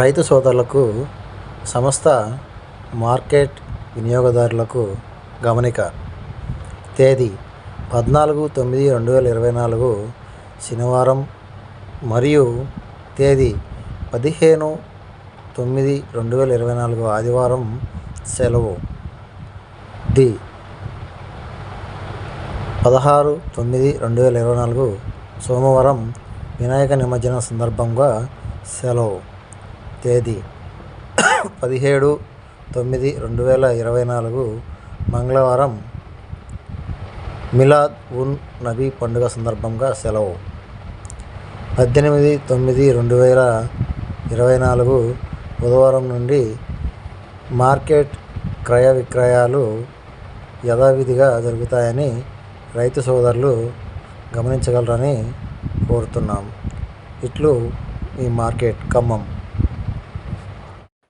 రైతు సోదరులకు సంస్థ మార్కెట్ వినియోగదారులకు గమనిక. తేదీ 14/9/2024 శనివారం మరియు తేదీ 15/9/2024 ఆదివారం సెలవు. 16/9/2024 సోమవారం వినాయక నిమజ్జనం సందర్భంగా సెలవు. తేదీ 17/9/2024 మంగళవారం మిలాద్ ఉన్ నబీ పండుగ సందర్భంగా సెలవు. 18/9/2024 బుధవారం నుండి మార్కెట్ క్రయ విక్రయాలు యథావిధిగా జరుగుతాయని రైతు సోదరులు గమనించగలరని కోరుతున్నాం. ఇట్లు మీ మార్కెట్ ఖమ్మం.